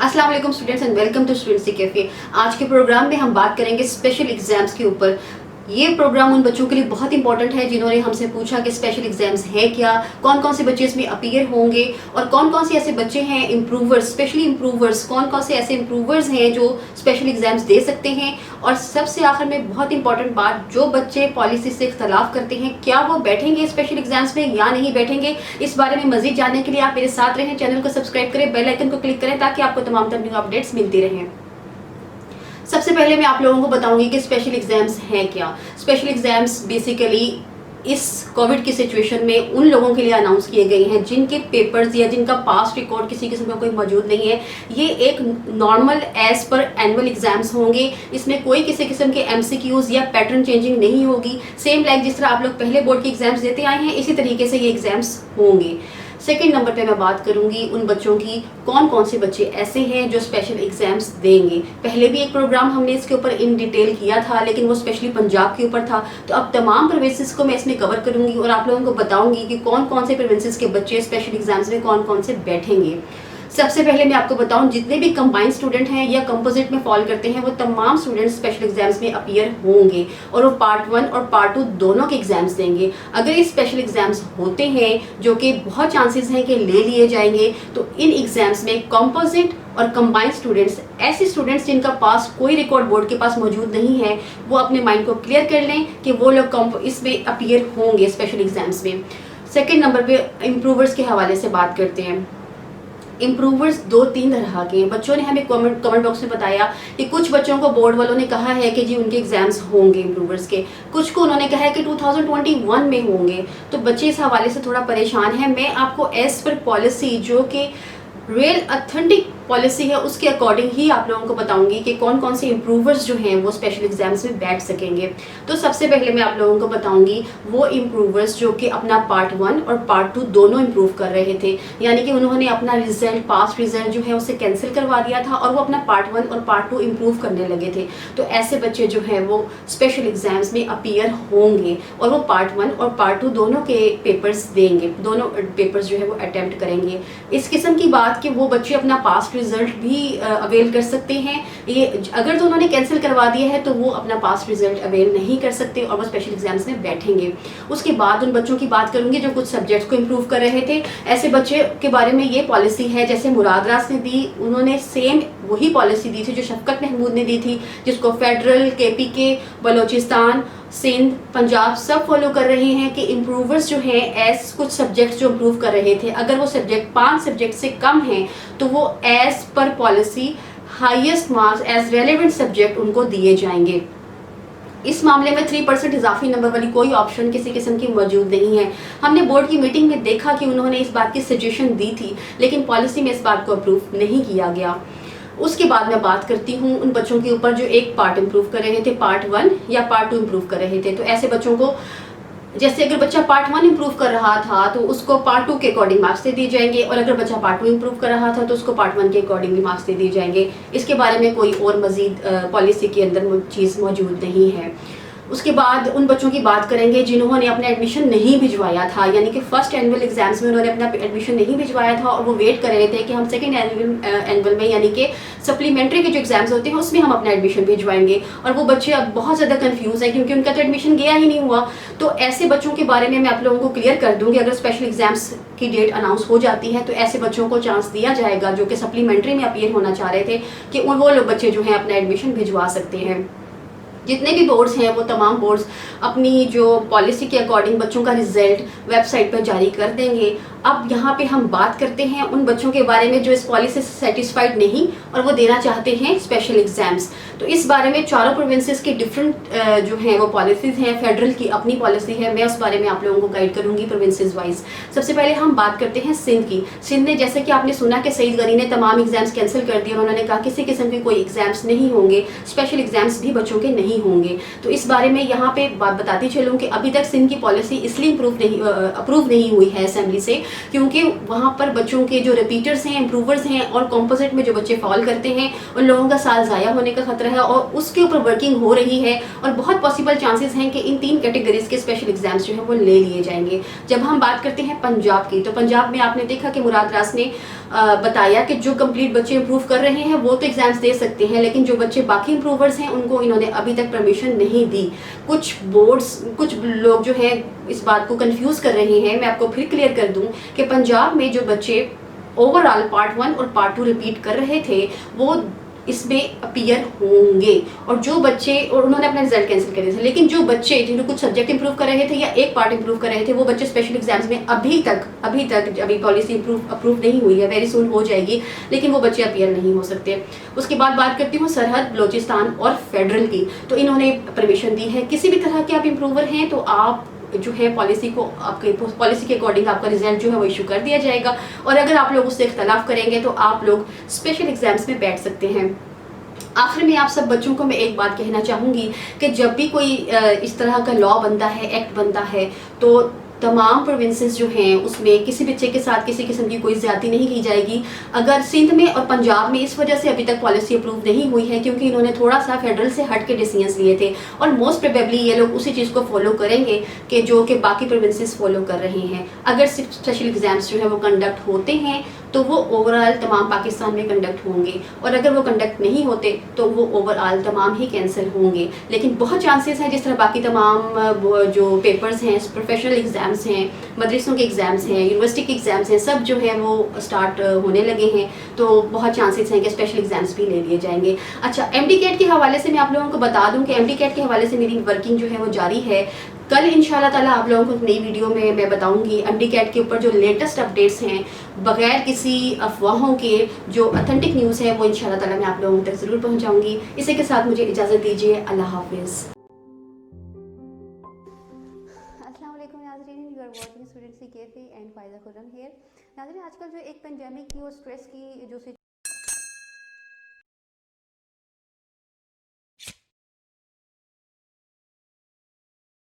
अस्सलाम वालेकुम students and welcome to students cafe. आज के प्रोग्राम में हम बात करेंगे स्पेशल एग्जाम्स के ऊपर। ये प्रोग्राम उन बच्चों के लिए बहुत इंपॉर्टेंट है जिन्होंने हमसे पूछा कि स्पेशल एग्जाम्स है क्या, कौन कौन से बच्चे इसमें अपीयर होंगे और कौन कौन से ऐसे बच्चे हैं इम्प्रूवर्स, स्पेशली इम्प्रूवर्स, कौन कौन से ऐसे इम्प्रूवर्स हैं जो स्पेशल एग्जाम्स दे सकते हैं। और सबसे आखिर में बहुत इंपॉर्टेंट बात, जो बच्चे पॉलिसी से इख्तलाफ करते हैं क्या वो बैठेंगे स्पेशल एग्जाम्स में या नहीं बैठेंगे। इस बारे में मजीद जानने के लिए आप मेरे साथ रहें, चैनल को सब्सक्राइब करें, बेल आइकन को क्लिक करें ताकि आपको तमाम न्यू अपडेट्स मिलती रहें। सबसे पहले मैं आप लोगों को बताऊंगी कि स्पेशल एग्जाम्स हैं क्या। स्पेशल एग्जाम्स बेसिकली इस कोविड की सिचुएशन में उन लोगों के लिए अनाउंस किए गए हैं जिनके पेपर्स या जिनका पास्ट रिकॉर्ड किसी किस्म का कोई मौजूद नहीं है। ये एक normal as per annual exams होंगे। इसमें कोई किसी किस्म के एमसीक्यूज या पैटर्न चेंजिंग नहीं होगी। सेम लाइक जिस तरह आप लोग पहले बोर्ड के एग्जाम्स देते आए हैं इसी तरीके से ये एग्जाम्स होंगे। सेकेंड नंबर पे मैं बात करूंगी उन बच्चों की, कौन कौन से बच्चे ऐसे हैं जो स्पेशल एग्जाम्स देंगे। पहले भी एक प्रोग्राम हमने इसके ऊपर इन डिटेल किया था लेकिन वो स्पेशली पंजाब के ऊपर था। तो अब तमाम प्रोविंसेस को मैं इसमें कवर करूंगी और आप लोगों को बताऊंगी कि कौन कौन से प्रोविंसेस के बच्चे स्पेशल एग्जाम्स में कौन कौन से बैठेंगे। सबसे पहले मैं आपको बताऊं, जितने भी कंबाइंड स्टूडेंट हैं या कंपोजिट में फॉल करते हैं वो तमाम स्टूडेंट्स स्पेशल एग्जाम्स में अपीयर होंगे और वो पार्ट 1 और पार्ट 2 दोनों के एग्जाम्स देंगे। अगर ये स्पेशल एग्जाम्स होते हैं, जो कि बहुत चांसेस हैं कि ले लिए जाएंगे, तो इन एग्जाम्स में कंपोजिट और कंबाइंड स्टूडेंट्स, ऐसे स्टूडेंट्स जिनका पास कोई रिकॉर्ड बोर्ड के पास मौजूद नहीं है, वो अपने माइंड को क्लियर कर लें कि वो लोग इसमें अपीयर होंगे स्पेशल एग्जाम्स में। सेकेंड नंबर पे इम्प्रूवर्स के हवाले से बात करते हैं। इम्प्रूवर्स दो तीन तरह के हैं। बच्चों ने हमें कमेंट बॉक्स में बताया कि कुछ बच्चों को बोर्ड वालों ने कहा है कि जी उनके एग्जाम्स होंगे इम्प्रूवर्स के, कुछ को उन्होंने कहा है कि 2021 में होंगे। तो बच्चे इस हवाले से थोड़ा परेशान हैं। मैं आपको एज पर पॉलिसी, जो कि रियल ऑथेंटिक पॉलिसी है, उसके अकॉर्डिंग ही आप लोगों को बताऊंगी कि कौन कौन से इम्प्रूवर्स जो हैं वो स्पेशल एग्जाम्स में बैठ सकेंगे। तो सबसे पहले मैं आप लोगों को बताऊंगी वो इम्प्रूवर्स जो कि अपना पार्ट 1 और पार्ट 2 दोनों इम्प्रूव कर रहे थे, यानी कि उन्होंने अपना रिजल्ट, पास्ट रिजल्ट जो है उसे कैंसिल करवा दिया था और वो अपना पार्ट 1 और पार्ट 2 इम्प्रूव करने लगे थे। तो ऐसे बच्चे जो हैं वो स्पेशल एग्जाम्स में अपीयर होंगे और वो पार्ट 1 और पार्ट 2 दोनों के पेपर्स देंगे, दोनों पेपर्स जो है वो अटेम्प्ट करेंगे। इस किस्म की बात कि वो बच्चे अपना पास्ट रिजल्ट भी अवेल कर सकते हैं। ये अगर तो उन्होंने कैंसिल करवा दिया है तो वो अपना पास्ट रिजल्ट अवेल नहीं कर सकते और वो स्पेशल एग्जाम्स में बैठेंगे। उसके बाद उन बच्चों की बात करूंगी जो कुछ सब्जेक्ट्स को इम्प्रूव कर रहे थे। ऐसे बच्चे के बारे में ये पॉलिसी है, जैसे मुराद रास ने दी, उन्होंने सेम वही पॉलिसी दी थी जो शफकत महमूद ने दी थी, जिसको फेडरल, KPK, बलोचिस्तान, सिंध, पंजाब सब फॉलो कर रहे हैं कि इम्प्रूवर्स जो हैं एज कुछ सब्जेक्ट्स जो इम्प्रूव कर रहे थे, अगर वो सब्जेक्ट 5 सब्जेक्ट से कम हैं तो वो as per policy highest marks as relevant subject उनको दिए जाएंगे। इस मामले में 3% इजाफी नंबर वाली कोई ऑप्शन किसी किस्म की मौजूद नहीं है। हमने बोर्ड की मीटिंग में देखा कि उन्होंने इस बात की सजेशन दी थी लेकिन पॉलिसी में इस बात को अप्रूव नहीं किया गया। उसके बाद मैं बात करती हूँ उन बच्चों के ऊपर जो एक पार्ट इम्प्रूव कर रहे थे, पार्ट 1 या पार्ट 2 इम्प्रूव कर रहे थे। तो ऐसे बच्चों को, जैसे अगर बच्चा पार्ट 1 इम्प्रूव कर रहा था तो उसको पार्ट 2 के अकॉर्डिंग मार्क्स दे दिए जाएंगे और अगर बच्चा पार्ट 2 इम्प्रूव कर रहा था तो उसको पार्ट 1 के अकॉर्डिंग भी मार्क्स दे दिए जाएंगे। इसके बारे में कोई और मजीद पॉलिसी के अंदर चीज़ मौजूद नहीं है। उसके बाद उन बच्चों की बात करेंगे जिन्होंने अपना एडमिशन नहीं भिजवाया था, यानी कि फर्स्ट एनुअल एग्जाम्स में उन्होंने अपना एडमिशन नहीं भिजवाया था और वो वेट कर रहे थे कि हम सेकंड एनुअल में, यानी कि सप्लीमेंट्री के जो एग्जाम्स होते हैं उसमें हम अपना एडमिशन भिजवाएंगे। और वो बच्चे अब बहुत ज़्यादा कंफ्यूज है क्योंकि उनका तो एडमिशन गया ही नहीं हुआ। तो ऐसे बच्चों के बारे में मैं आप लोगों को क्लियर कर दूंगी। अगर स्पेशल एग्जाम्स की डेट अनाउंस हो जाती है तो ऐसे बच्चों को चांस दिया जाएगा जो कि सप्लीमेंट्री में अपीयर होना चाह रहे थे कि वो लोग बच्चे जो हैं अपना एडमिशन भिजवा सकते हैं। जितने भी बोर्ड्स हैं वो तमाम बोर्ड्स अपनी जो पॉलिसी के अकॉर्डिंग बच्चों का रिजल्ट वेबसाइट पर जारी कर देंगे। अब यहाँ पे हम बात करते हैं उन बच्चों के बारे में जो इस पॉलिसी से सेटिस्फाइड नहीं और वो देना चाहते हैं स्पेशल एग्जाम्स। तो इस बारे में चारों प्रोविंसेस की डिफरेंट जो हैं वो पॉलिसीज हैं। फेडरल की अपनी पॉलिसी है, मैं उस बारे में आप लोगों को गाइड करूंगी प्रोविंसेस वाइज। सबसे पहले हम बात करते हैं सिंध की। सिंध ने, जैसे कि आपने सुना कि सईद गनी ने तमाम एग्जाम्स कैंसिल कर दिए और उन्होंने कहा किसी किस्म के कोई एग्जाम्स नहीं होंगे, स्पेशल एग्जाम्स भी बच्चों के नहीं नहीं होंगे। तो इस बारे में यहाँ पे बात बताती चलूँ कि अभी तक सिंध की पॉलिसी इसलिए अप्रूव नहीं हुई है असेंबली से, क्योंकि वहाँ पर बच्चों के जो रिपीटर्स हैं, इम्प्रूवर्स हैं और कॉम्पोजिट में जो बच्चे फॉल करते हैं, उन लोगों का साल ज़ाया होने का खतरा है और उसके ऊपर वर्किंग हो रही है। और बहुत पॉसिबल चांसेस हैं कि इन 3 कैटेगरीज के स्पेशल एग्जाम्स जो है वो ले लिए जाएंगे। जब हम बात करते हैं पंजाब की, तो पंजाब में आपने देखा कि मुराद रास ने बताया कि जो कंप्लीट बच्चे इंप्रूव कर रहे हैं वो तो एग्जाम्स दे सकते हैं, लेकिन जो बच्चे बाकी इंप्रूवर्स हैं उनको इन्होंने अभी तक परमिशन नहीं दी। कुछ बोर्ड्स, कुछ लोग जो है इस बात को कंफ्यूज कर रहे हैं। मैं आपको फिर क्लियर कर दूं कि पंजाब में जो बच्चे ओवरऑल पार्ट 1 और पार्ट 2 रिपीट कर रहे थे वो इसमें अपीयर होंगे, और जो बच्चे, और उन्होंने अपना रिजल्ट कैंसिल कर दिया था, लेकिन जो बच्चे जिन्होंने कुछ सब्जेक्ट इंप्रूव कर रहे थे या एक पार्ट इंप्रूव कर रहे थे वो बच्चे स्पेशल एग्जाम्स में अभी पॉलिसी अप्रूव नहीं हुई है, वेरी सून हो जाएगी, लेकिन वो बच्चे अपीयर नहीं हो सकते। उसके बाद बात करती हूँ सरहद, बलोचिस्तान और फेडरल की। तो इन्होंने परमिशन दी है, किसी भी तरह के आप इंप्रूवर हैं तो आप जो है पॉलिसी को, आपके पॉलिसी के अकॉर्डिंग आपका रिजल्ट जो है वो इशू कर दिया जाएगा, और अगर आप लोग उससे इख्तलाफ करेंगे तो आप लोग स्पेशल एग्जाम्स में बैठ सकते हैं। आखिर में आप सब बच्चों को मैं एक बात कहना चाहूँगी कि जब भी कोई इस तरह का लॉ बनता है, एक्ट बनता है, तो तमाम प्रोविंसेस जो हैं उसमें किसी बच्चे के साथ किसी किस्म की कोई ज्यादती नहीं की जाएगी। अगर सिंध में और पंजाब में इस वजह से अभी तक पॉलिसी अप्रूव नहीं हुई है क्योंकि इन्होंने थोड़ा सा फेडरल से हट के डिसीजंस लिए थे, और मोस्ट प्रोबेबली ये लोग उसी चीज़ को फॉलो करेंगे कि जो कि बाकी प्रोविंसेस फॉलो कर रहे हैं। अगर स्पेशल एग्जाम्स जो है वो कंडक्ट होते हैं तो वो ओवरऑल तमाम पाकिस्तान में कंडक्ट होंगे, और अगर वो कंडक्ट नहीं होते तो वो ओवरऑल तमाम ही कैंसिल होंगे। लेकिन बहुत चांसेस हैं, जिस तरह बाकी तमाम जो पेपर्स हैं, प्रोफेशनल एग्जाम्स हैं, मदरसों के एग्जाम्स हैं, यूनिवर्सिटी के एग्जाम्स हैं, सब जो है वो स्टार्ट होने लगे हैं, तो बहुत चांसेस हैं कि स्पेशल एग्जाम्स भी ले लिए जाएंगे। अच्छा, एमडी कैट के हवाले से मैं आप लोगों को बता दूं कि एमडी कैट के हवाले से मेरी वर्किंग जो है वो जारी है। कल इंशाल्लाह ताला आप लोगों को एक नई वीडियो में मैं बताऊंगी एमडी कैट के ऊपर जो लेटेस्ट अपडेट्स हैं, बगैर किसी अफवाहों के जो ऑथेंटिक न्यूज़ है वो इंशाल्लाह ताला मैं आप लोगों तक ज़रूर पहुंचाऊंगी। इसी के साथ मुझे इजाज़त दीजिए, अल्लाह हाफिज़। अस्सलाम वालेकुम नाज़रीन, you are watching students cafe and Fayda Khurram here. नाज़रीन, आजकल जो एक पेंडेमिक की और स्ट्रेस की जो